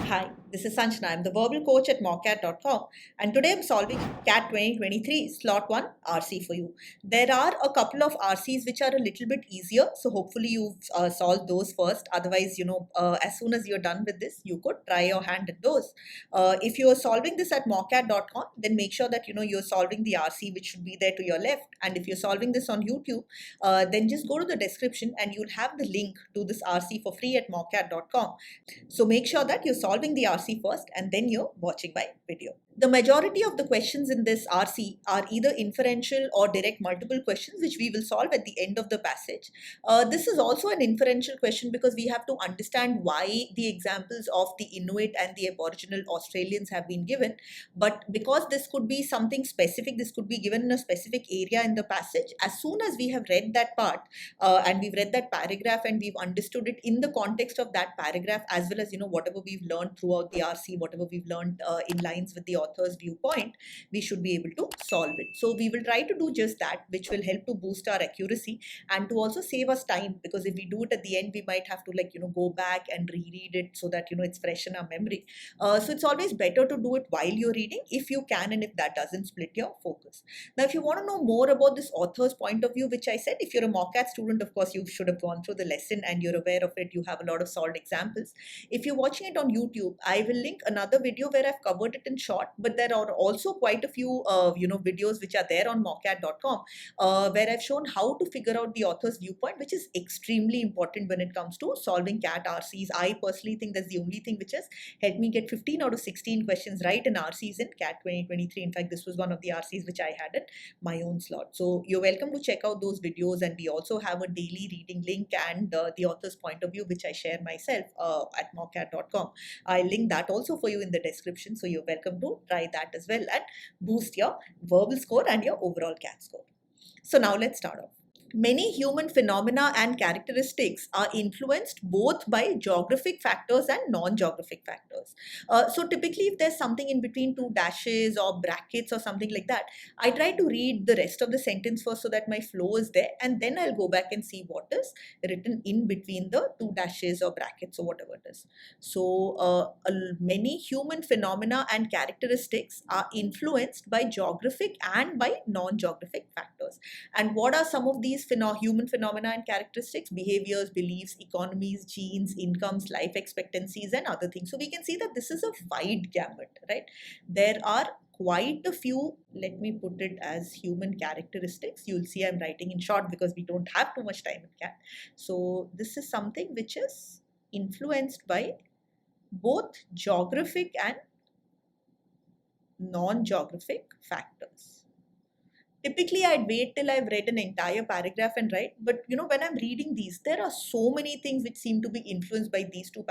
Hi, this is Sanjana. I'm the verbal coach at moccat.com, and today I'm solving CAT 2023 slot 1 RC for you. There are a couple of RCs which are a little bit easier, so hopefully you've solved those first. Otherwise, as soon as you're done with this, you could try your hand at those. If you're solving this at moccat.com, then make sure that you're solving the RC which should be there to your left. And if you're solving this on YouTube, then just go to the description and you'll have the link to this RC for free at moccat.com. So make sure that you're solving the RC first and then you're watching my video. The majority of the questions in this RC are either inferential or direct multiple questions, which we will solve at the end of the passage. This is also an inferential question because we have to understand why the examples of the Inuit and the Aboriginal Australians have been given. But because this could be something specific, this could be given in a specific area in the passage, as soon as we have read that part and we've read that paragraph and we've understood it in the context of that paragraph, as well as whatever we've learned throughout the RC, whatever we've learned in lines with the author's viewpoint, we should be able to solve it. So we will try to do just that, which will help to boost our accuracy and to also save us time, because if we do it at the end, we might have to go back and reread it so that it's fresh in our memory. So it's always better to do it while you're reading if you can, and if that doesn't split your focus. Now, if you want to know more about this author's point of view, which I said, if you're a MOCAT student, of course, you should have gone through the lesson and you're aware of it. You have a lot of solved examples. If you're watching it on YouTube, I will link another video where I've covered it in short, but there are also quite a few videos which are there on moccat.com where I've shown how to figure out the author's viewpoint, which is extremely important when it comes to solving CAT RCs. I personally think that's the only thing which has helped me get 15 out of 16 questions right in RCs in CAT 2023. In fact, this was one of the RCs which I had in my own slot. So you're welcome to check out those videos, and we also have a daily reading link and the author's point of view, which I share myself at moccat.com. I'll link that also for you in the description, so you're welcome to try that as well and boost your verbal score and your overall CAT score. So now let's start off. Many human phenomena and characteristics are influenced both by geographic factors and non-geographic factors. So typically, if there's something in between two dashes or brackets or something like that, I try to read the rest of the sentence first so that my flow is there, and then I'll go back and see what is written in between the two dashes or brackets or whatever it is. So many human phenomena and characteristics are influenced by geographic and by non-geographic factors. And what are some of these human phenomena and characteristics? Behaviors, beliefs, economies, genes, incomes, life expectancies, and other things. So we can see that this is a wide gamut, right? There are quite a few. Let me put it as human characteristics. You'll see I'm writing in short because we don't have too much time in CAT. So this is something which is influenced by both geographic and non-geographic factors. Typically, I'd wait till I've read an entire paragraph and write. But when I'm reading these, there are so many things which seem to be influenced by these two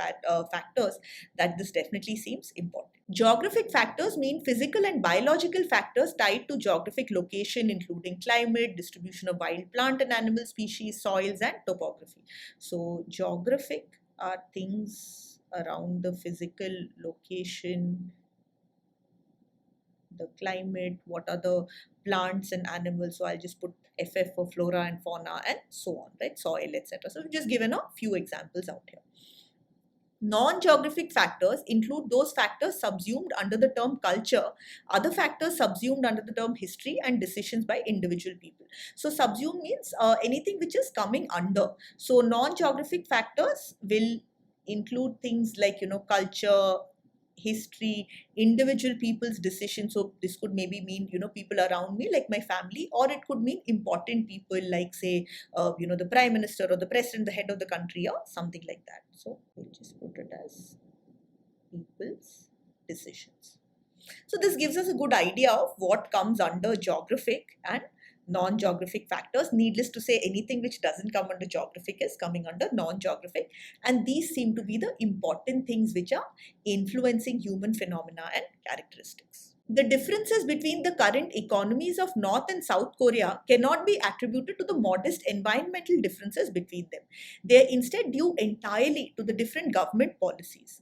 factors that this definitely seems important. Geographic factors mean physical and biological factors tied to geographic location, including climate, distribution of wild plant and animal species, soils, and topography. So geographic are things around the physical location, the climate, what are the plants and animals. So I'll just put FF for flora and fauna and so on, right? Soil, etc. So we've just given a few examples out here. Non-geographic factors include those factors subsumed under the term culture, other factors subsumed under the term history, and decisions by individual people. So subsumed means anything which is coming under. So non-geographic factors will include things like culture, history, individual people's decisions. So this could maybe mean people around me like my family, or it could mean important people like, say, the prime minister or the president, the head of the country, or something like that. So we'll just put it as people's decisions. So this gives us a good idea of what comes under geographic and non-geographic factors. Needless to say, anything which doesn't come under geographic is coming under non-geographic, and these seem to be the important things which are influencing human phenomena and characteristics. The differences between the current economies of North and South Korea cannot be attributed to the modest environmental differences between them. They are instead due entirely to the different government policies.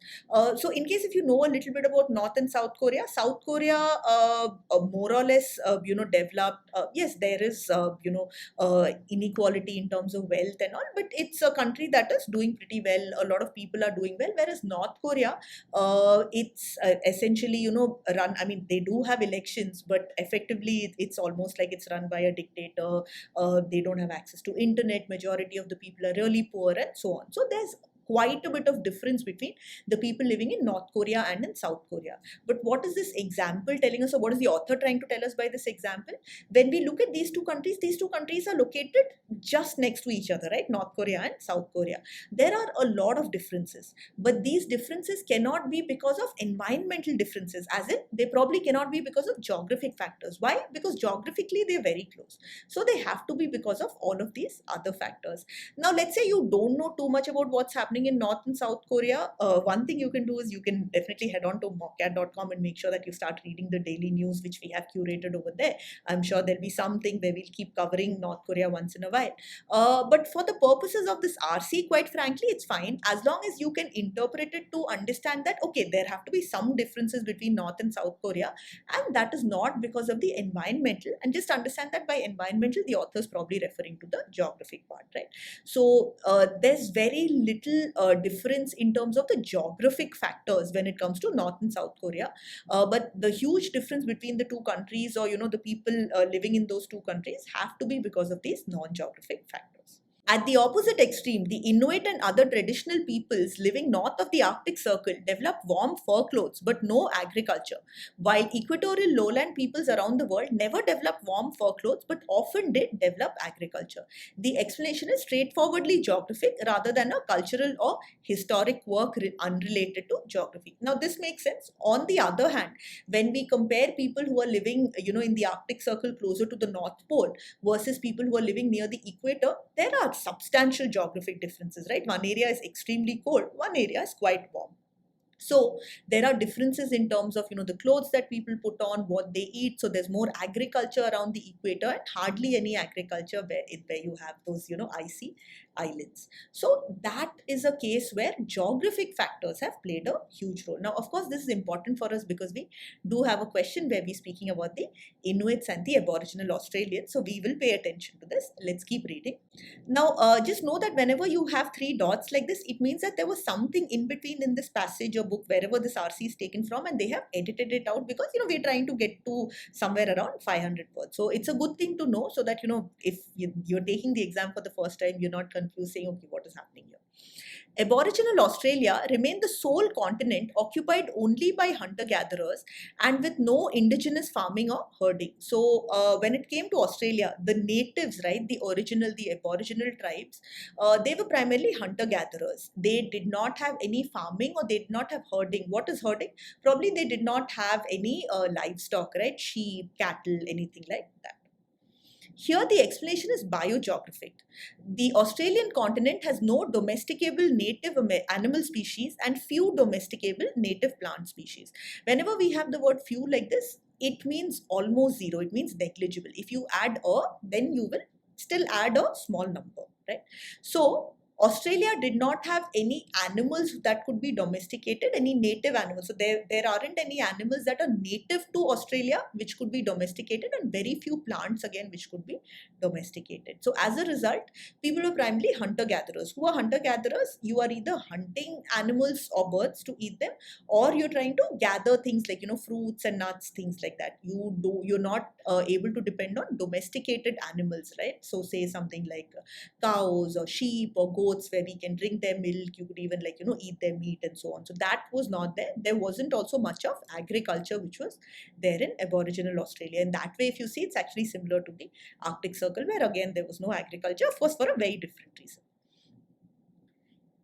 So, in case if you know a little bit about North and South Korea more or less, developed. Yes, there is, inequality in terms of wealth and all, but it's a country that is doing pretty well. A lot of people are doing well, whereas North Korea, it's essentially, run. I mean, they do have elections, but effectively, it's almost like it's run by a dictator. They don't have access to internet. Majority of the people are really poor, and so on. So there's quite a bit of difference between the people living in North Korea and in South Korea. But what is this example telling us, or what is the author trying to tell us by this example? When we look at these two countries are located just next to each other, right? North Korea and South Korea. There are a lot of differences, but these differences cannot be because of environmental differences, as in they probably cannot be because of geographic factors. Why? Because geographically they're very close. So they have to be because of all of these other factors. Now, let's say you don't know too much about what's happening in North and South Korea. One thing you can do is you can definitely head on to mockat.com and make sure that you start reading the daily news which we have curated over there. I'm sure there'll be something where we'll keep covering North Korea once in a while. But for the purposes of this RC, quite frankly, it's fine as long as you can interpret it to understand that, okay, there have to be some differences between North and South Korea, and that is not because of the environmental. And just understand that by environmental, the author is probably referring to the geographic part, right? So there's very little difference in terms of the geographic factors when it comes to North and South Korea. But the huge difference between the two countries, or the people living in those two countries, have to be because of these non-geographic factors. At the opposite extreme, the Inuit and other traditional peoples living north of the Arctic Circle develop warm fur clothes but no agriculture, while equatorial lowland peoples around the world never develop warm fur clothes but often did develop agriculture. The explanation is straightforwardly geographic rather than a cultural or historic work unrelated to geography. Now, this makes sense. On the other hand, when we compare people who are living, in the Arctic Circle closer to the North Pole versus people who are living near the equator, there are substantial geographic differences, right? One area is extremely cold, one area is quite warm. So there are differences in terms of, the clothes that people put on, what they eat. So there's more agriculture around the equator and hardly any agriculture where you have those, icy islands. So that is a case where geographic factors have played a huge role. Now, of course, this is important for us because we do have a question where we're speaking about the Inuits and the Aboriginal Australians. So we will pay attention to this. Let's keep reading. Now, just know that whenever you have three dots like this, it means that there was something in between in this passage or book, wherever this RC is taken from, and they have edited it out because, we're trying to get to somewhere around 500 words. So it's a good thing to know so that, if you're taking the exam for the first time, you're not confused saying, okay, what is happening here? Aboriginal Australia remained the sole continent occupied only by hunter-gatherers and with no indigenous farming or herding. So when it came to Australia, the natives, right, the Aboriginal tribes, they were primarily hunter-gatherers. They did not have any farming or they did not have herding. What is herding? Probably they did not have any livestock, right? Sheep, cattle, anything like that. Here, the explanation is biogeographic. The Australian continent has no domesticable native animal species and few domesticable native plant species. Whenever we have the word few like this, it means almost zero. It means negligible. If you add a, then you will still add a small number, right? So, Australia did not have any animals that could be domesticated, any native animals. So there aren't any animals that are native to Australia which could be domesticated, and very few plants again which could be domesticated. So as a result, people are primarily hunter-gatherers. Who are hunter-gatherers? You are either hunting animals or birds to eat them, or you're trying to gather things like, fruits and nuts, things like that. You're not able to depend on domesticated animals, right? So say something like cows or sheep or goats, where we can drink their milk. You could even eat their meat and so on. So that was not there. There wasn't also much of agriculture which was there in Aboriginal Australia. And that way, if you see, it's actually similar to the Arctic Circle, where again there was no agriculture, of course, for a very different reason.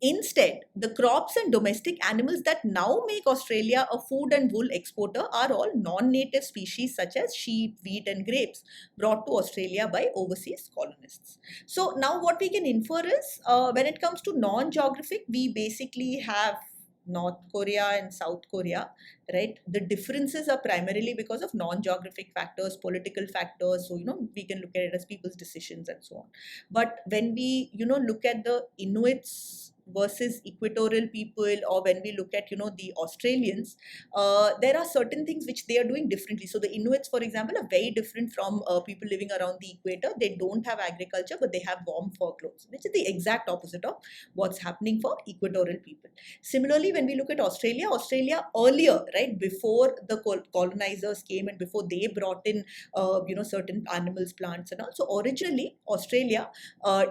Instead, the crops and domestic animals that now make Australia a food and wool exporter are all non-native species such as sheep, wheat and grapes brought to Australia by overseas colonists. So now what we can infer is when it comes to non-geographic, we basically have North Korea and South Korea, right? The differences are primarily because of non-geographic factors, political factors. So, we can look at it as people's decisions and so on. But when we, look at the Inuits versus equatorial people, or when we look at, the Australians, there are certain things which they are doing differently. So the Inuits, for example, are very different from people living around the equator. They don't have agriculture, but they have warm fur clothes, which is the exact opposite of what's happening for equatorial people. Similarly, when we look at Australia earlier, right, before the colonizers came and before they brought in, certain animals, plants, and all. So originally, Australia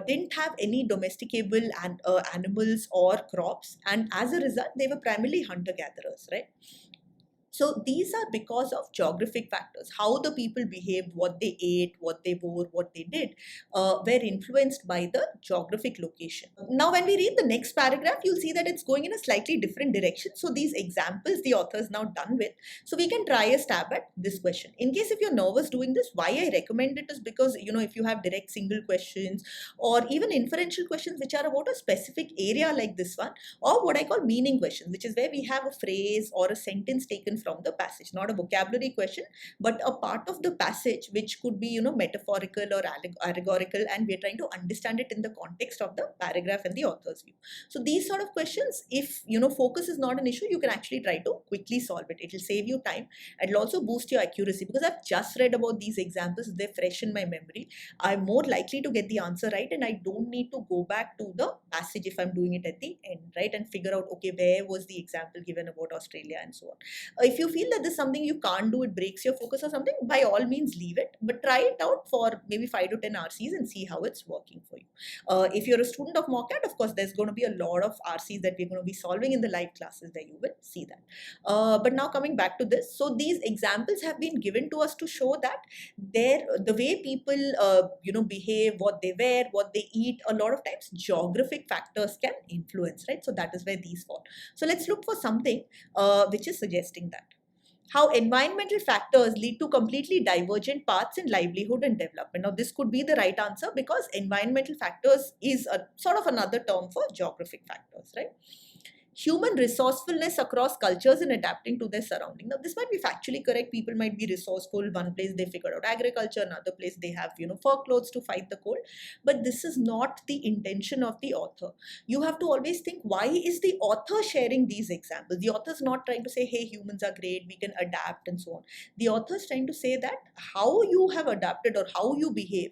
didn't have any domesticable animals or crops, and as a result, they were primarily hunter-gatherers, right? So these are because of geographic factors. How the people behaved, what they ate, what they wore, what they did, were influenced by the geographic location. Now, when we read the next paragraph, you'll see that it's going in a slightly different direction. So these examples the author is now done with. So we can try a stab at this question. In case if you're nervous doing this, why I recommend it is because, if you have direct single questions or even inferential questions which are about a specific area like this one, or what I call meaning questions, which is where we have a phrase or a sentence taken from the passage, not a vocabulary question, but a part of the passage which could be, metaphorical or allegorical, and we're trying to understand it in the context of the paragraph and the author's view. So these sort of questions, if, focus is not an issue, you can actually try to quickly solve it. It will save you time. It will also boost your accuracy, because I've just read about these examples. They're fresh in my memory. I'm more likely to get the answer right, and I don't need to go back to the passage if I'm doing it at the end, right, and figure out, okay, where was the example given about Australia and so on. If you feel that this is something you can't do, it breaks your focus or something, by all means leave it, but try it out for maybe 5 to 10 RCs and see how it's working for you. If you're a student of MOCAT, of course, there's going to be a lot of RCs that we're going to be solving in the live classes where you will see that. But now coming back to this, so these examples have been given to us to show that the way people behave, what they wear, what they eat, a lot of times geographic factors can influence, right? So that is where these fall. So let's look for something which is suggesting that. How environmental factors lead to completely divergent paths in livelihood and development. Now, this could be the right answer, because environmental factors is a sort of another term for geographic factors, right? Human resourcefulness across cultures in adapting to their surrounding. Now, this might be factually correct. People might be resourceful. One place they figured out agriculture, another place they have, fur clothes to fight the cold. But this is not the intention of the author. You have to always think, why is the author sharing these examples? The author is not trying to say, hey, humans are great, we can adapt and so on. The author is trying to say that how you have adapted or how you behave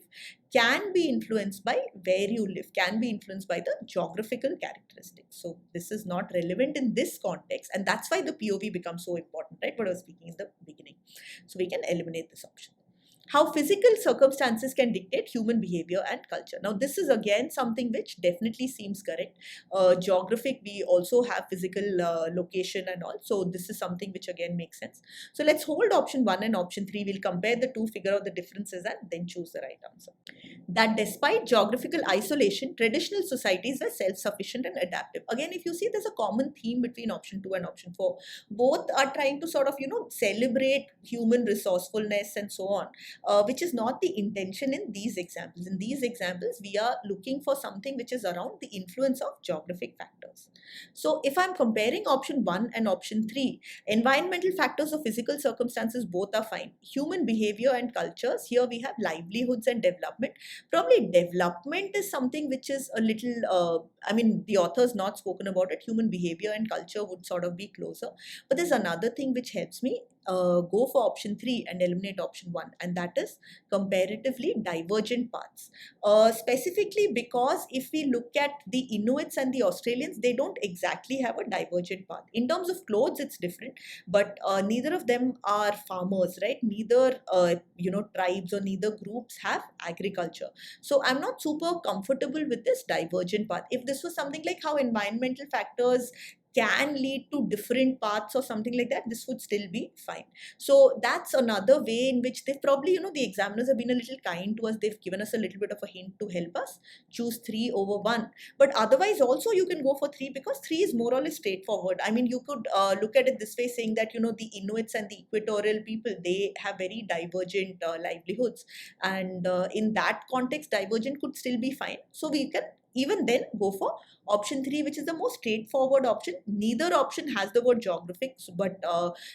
can be influenced by where you live, can be influenced by the geographical characteristics. So this is not relevant in this context, and that's why the POV becomes so important, right? What I was speaking in the beginning. So we can eliminate this option. How physical circumstances can dictate human behavior and culture. Now, this is again something which definitely seems correct. Geographic, we also have physical location and all. So this is something which again makes sense. So let's hold option 1 and option 3. We'll compare the two, figure out the differences, and then choose the right answer. That despite geographical isolation, traditional societies were self-sufficient and adaptive. Again, if you see, there's a common theme between option 2 and option 4. Both are trying to sort of, celebrate human resourcefulness and so on. Which is not the intention in these examples. In these examples, we are looking for something which is around the influence of geographic factors. So if I'm comparing option 1 and option 3, environmental factors or physical circumstances, both are fine. Human behavior and cultures, here we have livelihoods and development. Probably development is something which is a little, the author's not spoken about it. Human behavior and culture would sort of be closer. But there's another thing which helps me. Go for option 3 and eliminate option 1, and that is comparatively divergent paths. Specifically because if we look at the Inuits and the Australians, they don't exactly have a divergent path. In terms of clothes, it's different, but neither of them are farmers, right? Neither tribes or neither groups have agriculture. So I'm not super comfortable with this divergent path. If this was something like how environmental factors can lead to different paths or something like that, this would still be fine. So that's another way in which they've probably, the examiners have been a little kind to us. They've given us a little bit of a hint to help us choose 3 over 1. But otherwise also you can go for 3, because 3 is more or less straightforward. I mean, you could look at it this way, saying that, the Inuits and the equatorial people, they have very divergent livelihoods. And in that context, divergent could still be fine. So we can even then go for option 3, which is the most straightforward option. Neither option has the word geographic, but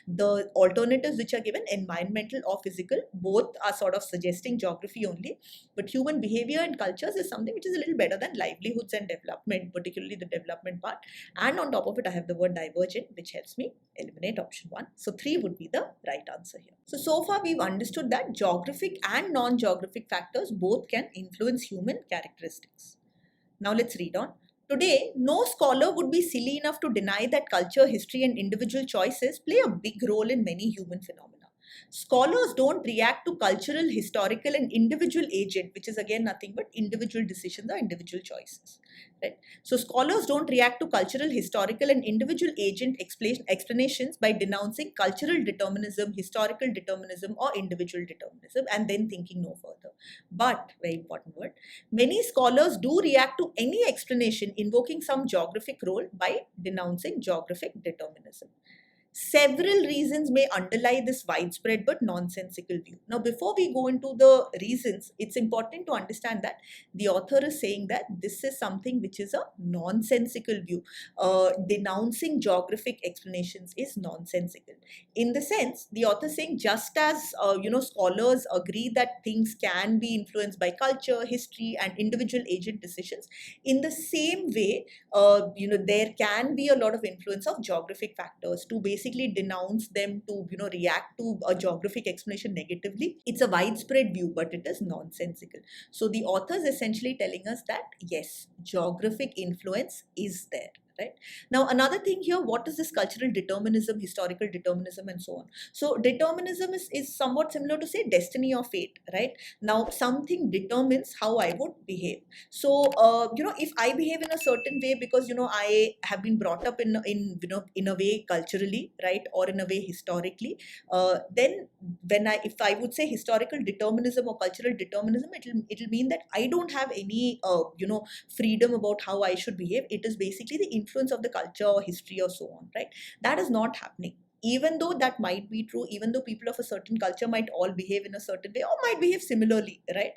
the alternatives which are given, environmental or physical, both are sort of suggesting geography only. But human behavior and cultures is something which is a little better than livelihoods and development, particularly the development part. And on top of it, I have the word divergent, which helps me eliminate option 1. So 3 would be the right answer here. So far we've understood that geographic and non-geographic factors both can influence human characteristics. Now let's read on. Today, no scholar would be silly enough to deny that culture, history, and individual choices play a big role in many human phenomena. Scholars don't react to cultural, historical, and individual agent, which is again nothing but individual decisions or individual choices. Right? So scholars don't react to cultural, historical, and individual agent explanations by denouncing cultural determinism, historical determinism, or individual determinism, and then thinking no further. But, very important word, many scholars do react to any explanation invoking some geographic role by denouncing geographic determinism. Several reasons may underlie this widespread but nonsensical view. Now, before we go into the reasons, it's important to understand that the author is saying that this is something which is a nonsensical view. Denouncing geographic explanations is nonsensical. In the sense, the author is saying just as scholars agree that things can be influenced by culture, history, and individual agent decisions, in the same way, there can be a lot of influence of geographic factors to basically denounce them, to react to a geographic explanation negatively. It's a widespread view, but it is nonsensical. So the author is essentially telling us that yes, geographic influence is there. Right? Now, another thing here, what is this cultural determinism, historical determinism, and so on? So determinism is somewhat similar to, say, destiny or fate, right? Now, something determines how I would behave. So, if I behave in a certain way because, I have been brought up in a way culturally, right? Or in a way historically, then if I would say historical determinism or cultural determinism, it'll mean that I don't have any, freedom about how I should behave. It is basically the influence of the culture or history or so on, right? That is not happening. Even though that might be true, even though people of a certain culture might all behave in a certain way or might behave similarly, right?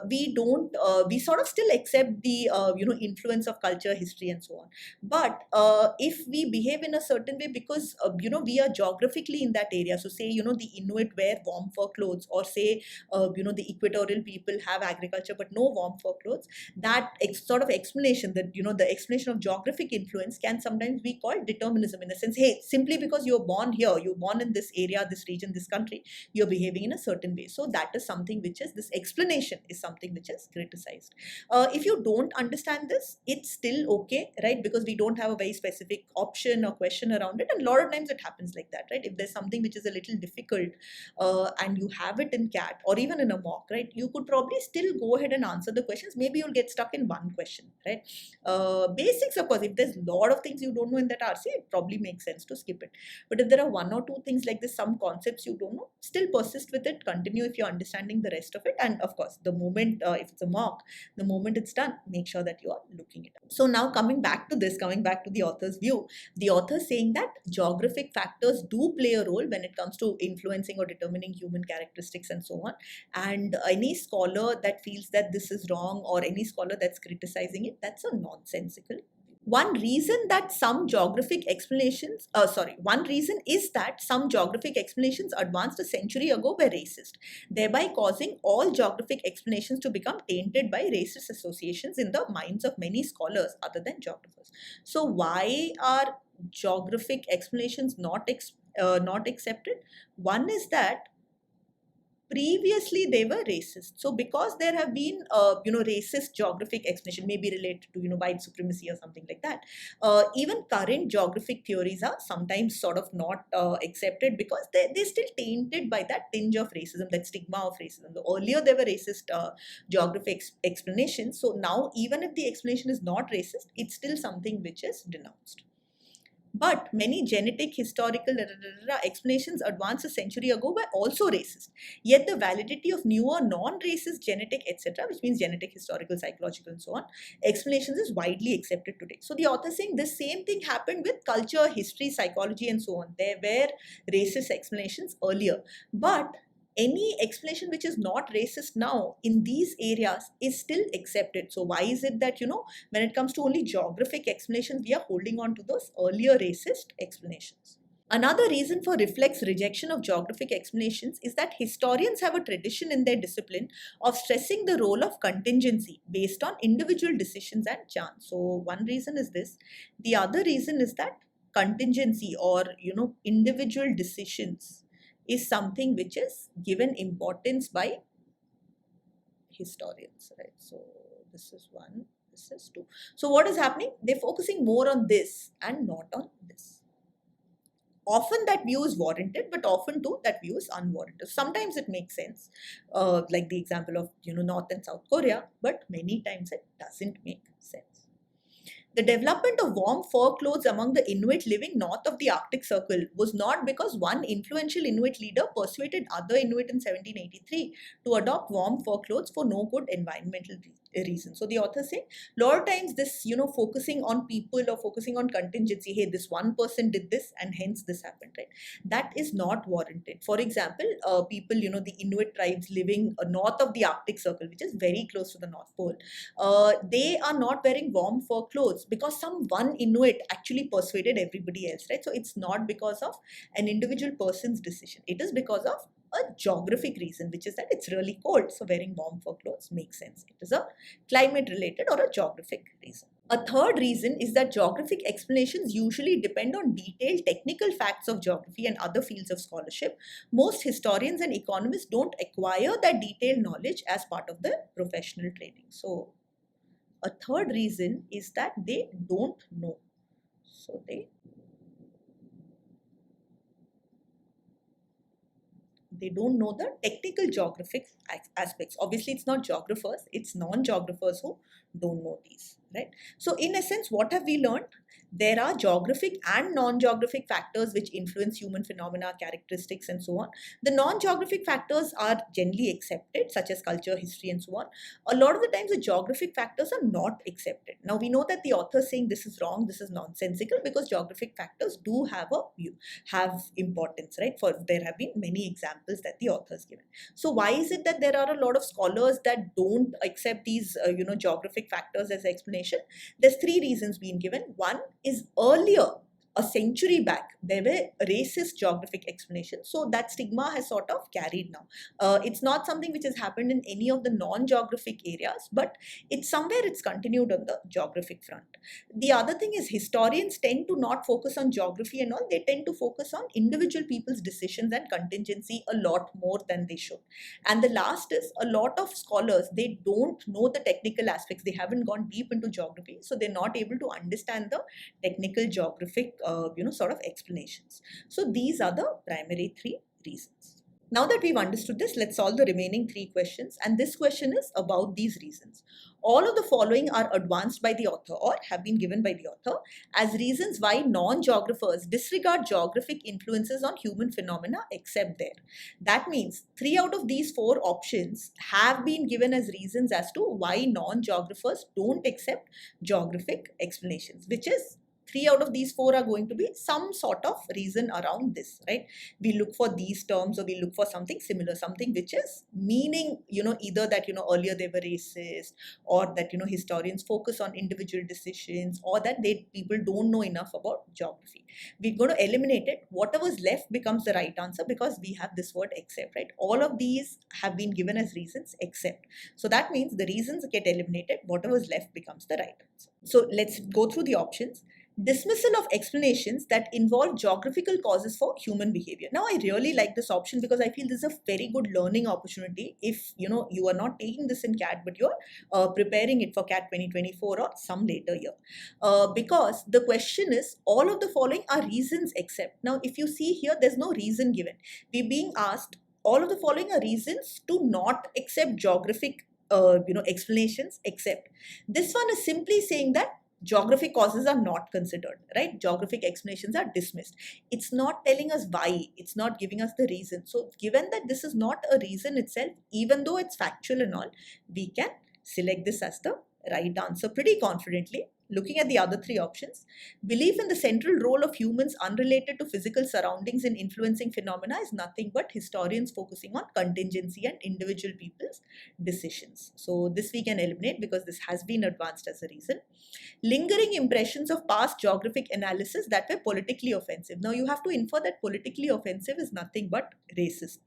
We sort of still accept the, influence of culture, history, and so on. But if we behave in a certain way because, we are geographically in that area, so say, the Inuit wear warm fur clothes, or say, the equatorial people have agriculture but no warm fur clothes, that sort of explanation, that, the explanation of geographic influence can sometimes be called determinism, in the sense, hey, simply because you're born here, you're born in this area, this region, this country, you're behaving in a certain way. So that is something which is, this explanation is something which is criticized. If you don't understand this, it's still okay, right? Because we don't have a very specific option or question around it, and a lot of times it happens like that, right? If there's something which is a little difficult and you have it in CAT or even in a mock, right, you could probably still go ahead and answer the questions. Maybe you'll get stuck in one question, right? Basics, of course, if there's a lot of things you don't know in that RC, it probably makes sense to skip it. But if there are one or two things like this, some concepts you don't know, still persist with it, continue if you're understanding the rest of it. And of course, the moment, if it's a mock, the moment it's done, make sure that you are looking it up. So now coming back to the author's view, the author is saying that geographic factors do play a role when it comes to influencing or determining human characteristics and so on. And any scholar that feels that this is wrong, or any scholar that's criticizing it, that's a nonsensical. One reason is that some geographic explanations advanced a century ago were racist, thereby causing all geographic explanations to become tainted by racist associations in the minds of many scholars other than geographers. So why are geographic explanations not accepted? One is that previously they were racist. So because there have been racist geographic explanation, maybe related to white supremacy or something like that, even current geographic theories are sometimes sort of not accepted, because they're still tainted by that tinge of racism, that stigma of racism. The earlier there were racist geographic explanations, so now even if the explanation is not racist, it's still something which is denounced. But many genetic, historical explanations advanced a century ago were also racist. Yet the validity of newer non-racist genetic, etc., which means genetic, historical, psychological, and so on, explanations is widely accepted today. So the author is saying the same thing happened with culture, history, psychology, and so on. There were racist explanations earlier. But any explanation which is not racist now in these areas is still accepted. So why is it that, when it comes to only geographic explanations, we are holding on to those earlier racist explanations? Another reason for reflex rejection of geographic explanations is that historians have a tradition in their discipline of stressing the role of contingency based on individual decisions and chance. So one reason is this. The other reason is that contingency or, individual decisions is something which is given importance by historians, right? So this is one, this is two. So what is happening? They're focusing more on this and not on this. Often that view is warranted, but often too that view is unwarranted. Sometimes it makes sense, like the example of North and South Korea, but many times it doesn't make sense. The development of warm fur clothes among the Inuit living north of the Arctic Circle was not because one influential Inuit leader persuaded other Inuit in 1783 to adopt warm fur clothes for no good environmental reason. So the author say, a lot of times this, focusing on people or focusing on contingency, hey, this one person did this and hence this happened, right? That is not warranted. For example, people, the Inuit tribes living north of the Arctic Circle, which is very close to the North Pole, they are not wearing warm fur clothes because some one Inuit actually persuaded everybody else, right? So it's not because of an individual person's decision. It is because of a geographic reason, which is that it's really cold. So wearing warm fur clothes makes sense. It is a climate related or a geographic reason. A third reason is that geographic explanations usually depend on detailed technical facts of geography and other fields of scholarship. Most historians and economists don't acquire that detailed knowledge as part of their professional training. So a third reason is that they don't know. So they don't know the technical geographic aspects. Obviously, it's not geographers, it's non-geographers who don't know these, right? So in essence, what have we learned? There are geographic and non-geographic factors which influence human phenomena, characteristics, and so on. The non-geographic factors are generally accepted, such as culture, history, and so on. A lot of the times, the geographic factors are not accepted. Now, we know that the author is saying this is wrong, this is nonsensical, because geographic factors do have importance, right? For there have been many examples that the author has given. So, why is it that there are a lot of scholars that don't accept these, geographic factors as explanation? There's three reasons being given. One is earlier, a century back, there were racist geographic explanations. So that stigma has sort of carried now. It's not something which has happened in any of the non-geographic areas, but it's continued on the geographic front. The other thing is historians tend to not focus on geography and all. They tend to focus on individual people's decisions and contingency a lot more than they should. And the last is a lot of scholars, they don't know the technical aspects. They haven't gone deep into geography. So they're not able to understand the technical geographic sort of explanations. So these are the primary three reasons. Now that we've understood this, let's solve the remaining three questions. And this question is about these reasons. All of the following are advanced by the author or have been given by the author as reasons why non-geographers disregard geographic influences on human phenomena except there. That means 3 out of these 4 options have been given as reasons as to why non-geographers don't accept geographic explanations, which is 3 out of these 4 are going to be some sort of reason around this, right? We look for these terms or we look for something similar, something which is meaning, either that, earlier they were racist or that, historians focus on individual decisions or that people don't know enough about geography. We're going to eliminate it. Whatever's left becomes the right answer because we have this word except, right? All of these have been given as reasons except. So that means the reasons get eliminated. Whatever's left becomes the right answer. So let's go through the options. Dismissal of explanations that involve geographical causes for human behavior. Now, I really like this option because I feel this is a very good learning opportunity if, you are not taking this in CAT, but you're preparing it for CAT 2024 or some later year. Because the question is, all of the following are reasons except. Now, if you see here, there's no reason given. We're being asked, all of the following are reasons to not accept geographic, explanations except. This one is simply saying that geographic causes are not considered, right? Geographic explanations are dismissed. It's not telling us why. It's not giving us the reason. So given that this is not a reason itself, even though it's factual and all, we can select this as the right answer pretty confidently. Looking at the other three options, belief in the central role of humans unrelated to physical surroundings in influencing phenomena is nothing but historians focusing on contingency and individual people's decisions. So this we can eliminate because this has been advanced as a reason. Lingering impressions of past geographic analysis that were politically offensive. Now you have to infer that politically offensive is nothing but racist.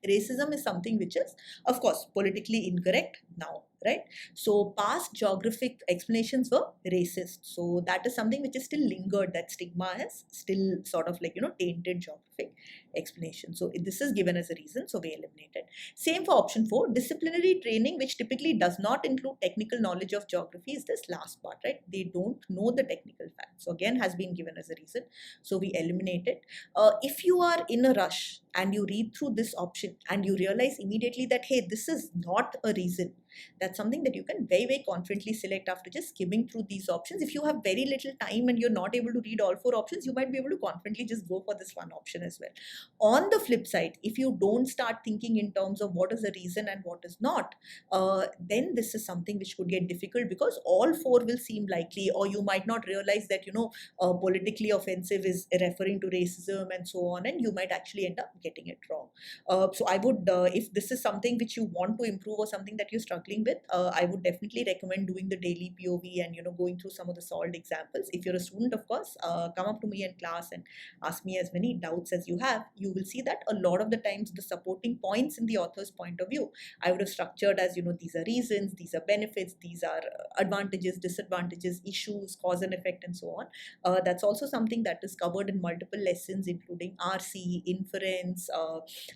Racism is something which is, of course, politically incorrect now, right? So past geographic explanations were racist. So that is something which is still lingered. That stigma is still sort of like, tainted geographic explanation. So this is given as a reason. So we eliminate it. Same for option 4, disciplinary training, which typically does not include technical knowledge of geography, is this last part, right? They don't know the technical facts. So again, has been given as a reason. So we eliminate it. If you are in a rush and you read through this option and you realize immediately that, hey, this is not a reason, that's something that you can very, very confidently select after just skimming through these options. If you have very little time and you're not able to read all 4 options, you might be able to confidently just go for this one option as well. On the flip side, if you don't start thinking in terms of what is the reason and what is not, then this is something which could get difficult because all 4 will seem likely, or you might not realize that, politically offensive is referring to racism and so on, and you might actually end up getting it wrong. So I would, if this is something which you want to improve or something that you're struggling with, I would definitely recommend doing the daily POV and going through some of the solved examples. If you're a student, of course, come up to me in class and ask me as many doubts as you have. You will see that a lot of the times the supporting points in the author's point of view, I would have structured as, these are reasons, these are benefits, these are advantages, disadvantages, issues, cause and effect, and so on. That's also something that is covered in multiple lessons, including RC, inference,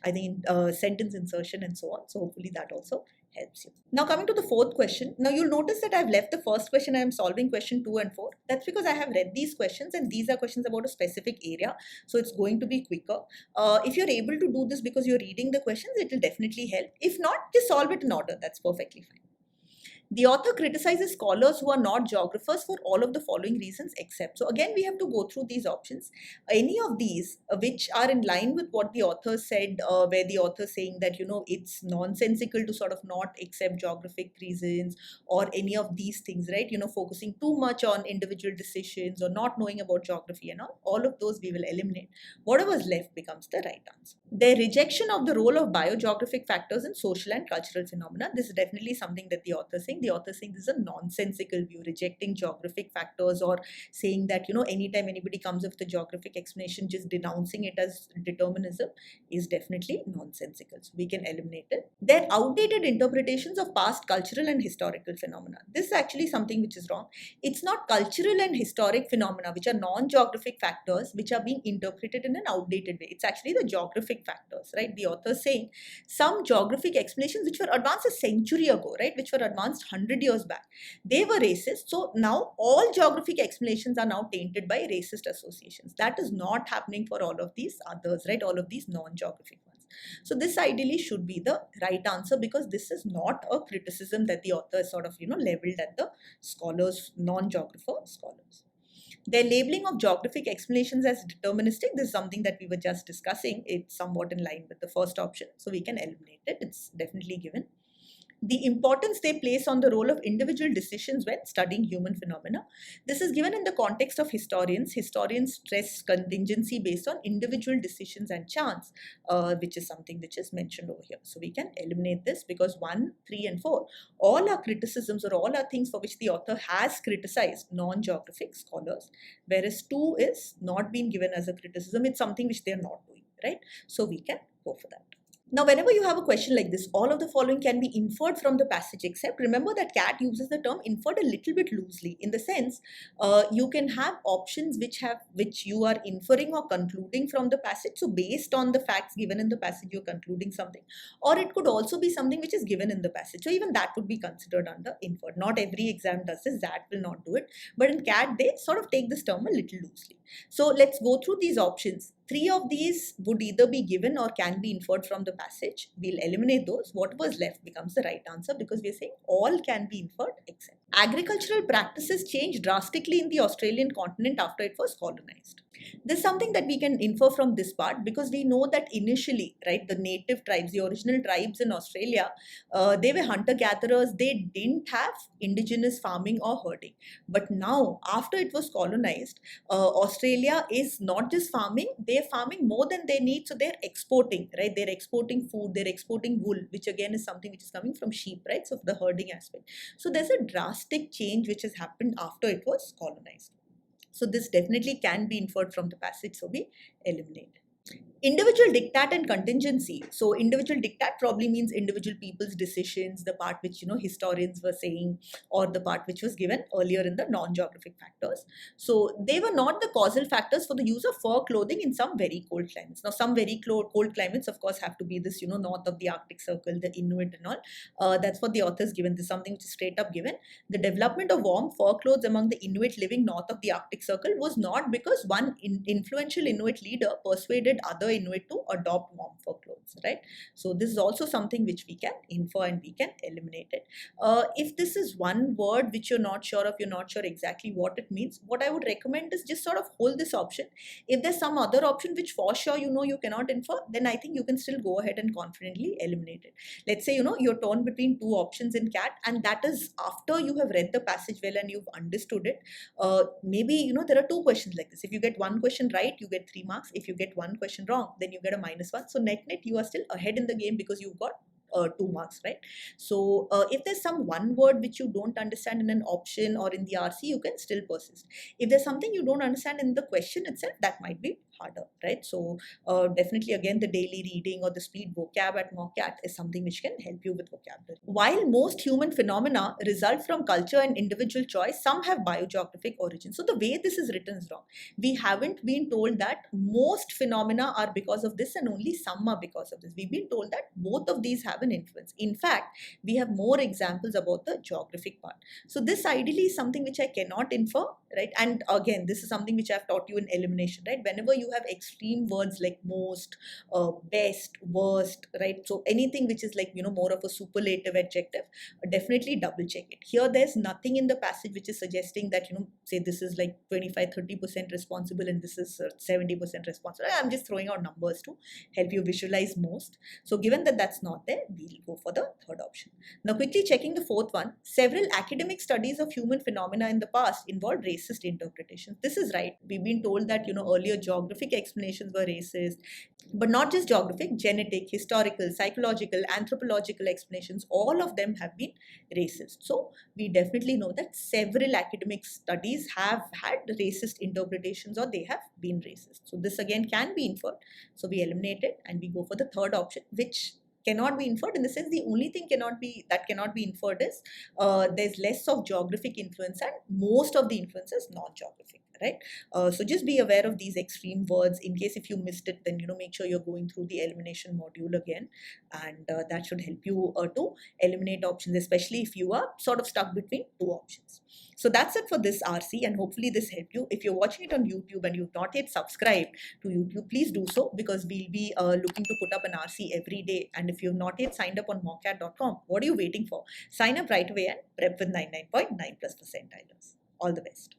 I think sentence insertion, and so on. So hopefully that also helps you. Now coming to the 4th question. Now you'll notice that I've left the first question. I am solving question 2 and 4. That's because I have read these questions and these are questions about a specific area. So it's going to be quicker. If you're able to do this because you're reading the questions, it will definitely help. If not, just solve it in order. That's perfectly fine. The author criticizes scholars who are not geographers for all of the following reasons except. So again, we have to go through these options. Any of these which are in line with what the author said, where the author is saying that, it's nonsensical to sort of not accept geographic reasons or any of these things, right? Focusing too much on individual decisions or not knowing about geography and all of those we will eliminate. Whatever's left becomes the right answer. Their rejection of the role of biogeographic factors in social and cultural phenomena. This is definitely something that the author is saying. The author is saying this is a nonsensical view, rejecting geographic factors or saying that, anytime anybody comes up with a geographic explanation, just denouncing it as determinism is definitely nonsensical. So we can eliminate it. Their outdated interpretations of past cultural and historical phenomena. This is actually something which is wrong. It's not cultural and historic phenomena, which are non-geographic factors, which are being interpreted in an outdated way. It's actually the geographic factors, right? The author is saying some geographic explanations which were advanced a century ago, right? Which were advanced 100 years back. They were racist. So now all geographic explanations are now tainted by racist associations. That is not happening for all of these others, right? All of these non-geographic ones. So this ideally should be the right answer because this is not a criticism that the author is sort of, leveled at the scholars, non-geographer scholars. Their labeling of geographic explanations as deterministic, this is something that we were just discussing. It's somewhat in line with the first option. So we can eliminate it. It's definitely given. The importance they place on the role of individual decisions when studying human phenomena. This is given in the context of historians. Historians stress contingency based on individual decisions and chance, which is something which is mentioned over here. So we can eliminate this because 1, 3 and 4, all are criticisms or all are things for which the author has criticized non-geographic scholars, whereas 2 is not being given as a criticism. It's something which they are not doing, right? So we can go for that. Now, whenever you have a question like this, all of the following can be inferred from the passage, except remember that CAT uses the term inferred a little bit loosely, in the sense you can have options which you are inferring or concluding from the passage. So based on the facts given in the passage, you're concluding something, or it could also be something which is given in the passage. So even that would be considered under inferred. Not every exam does this, that will not do it. But in CAT, they sort of take this term a little loosely. So let's go through these options. 3 of these would either be given or can be inferred from the passage. We'll eliminate those. What was left becomes the right answer because we're saying all can be inferred except. Agricultural practices changed drastically in the Australian continent after it was colonized. There's something that we can infer from this part, because we know that initially, right, the native tribes, the original tribes in Australia, they were hunter gatherers. They didn't have indigenous farming or herding. But now, after it was colonized, Australia is not just farming, they're farming more than they need. So they're exporting, right? They're exporting food, they're exporting wool, which again is something which is coming from sheep, right? So the herding aspect. So there's a drastic change which has happened after it was colonized. So this definitely can be inferred from the passage, so we eliminate. Individual diktat and contingency. So individual diktat probably means individual people's decisions, the part which historians were saying, or the part which was given earlier in the non-geographic factors. So they were not the causal factors for the use of fur clothing in some very cold climates. Now some very cold climates of course have to be this north of the Arctic Circle, the Inuit and all. That's what the author's given. This is something which is straight up given. The development of warm fur clothes among the Inuit living north of the Arctic Circle was not because one influential Inuit leader persuaded other Inuit to adopt warm fur clothes, right? So this is also something which we can infer and we can eliminate it. If this is one word which you're not sure of, you're not sure exactly what it means, what I would recommend is just sort of hold this option. If there's some other option which for sure you cannot infer, then I think you can still go ahead and confidently eliminate it. Let's say you're torn between two options in CAT, and that is after you have read the passage well and you've understood it. Maybe there are two questions like this. If you get one question right, you get 3 marks. If you get one question wrong, then you get a -1. So net you are still ahead in the game because you've got 2 marks, right? So if there's some one word which you don't understand in an option or in the RC, you can still persist. If there's something you don't understand in the question itself, that might be harder, right? So definitely again, the daily reading or the speed vocab at MOCAT is something which can help you with vocabulary. While most human phenomena result from culture and individual choice, some have biogeographic origin. So the way this is written is wrong. We haven't been told that most phenomena are because of this and only some are because of this. We've been told that both of these have an influence. In fact, we have more examples about the geographic part. So this ideally is something which I cannot infer, right? And again, this is something which I've taught you in elimination, right? Whenever you have extreme words like most, best, worst, right? So anything which is like, more of a superlative adjective, definitely double check it. Here, there's nothing in the passage which is suggesting that, say this is like 25-30% responsible and this is 70% responsible. I'm just throwing out numbers to help you visualize most. So given that that's not there, we'll go for the third option. Now quickly checking the fourth one. Several academic studies of human phenomena in the past involved racist interpretations. This is right. We've been told that, earlier geographic explanations were racist, but not just geographic, genetic, historical, psychological, anthropological explanations, all of them have been racist. So we definitely know that several academic studies have had racist interpretations or they have been racist. So this again can be inferred. So we eliminate it and we go for the third option, which cannot be inferred. In the sense, the only thing cannot be inferred is there's less of geographic influence and most of the influence is non-geographic, right? So just be aware of these extreme words. In case if you missed it, then make sure you're going through the elimination module again, and that should help you to eliminate options, especially if you are sort of stuck between two options. So that's it for this RC, and hopefully this helped you. If you're watching it on YouTube and you've not yet subscribed to YouTube, please do so, because we'll be looking to put up an RC every day. And if you've not yet signed up on mocat.com, what are you waiting for? Sign up right away and prep with 99.9+ percentile. All the best.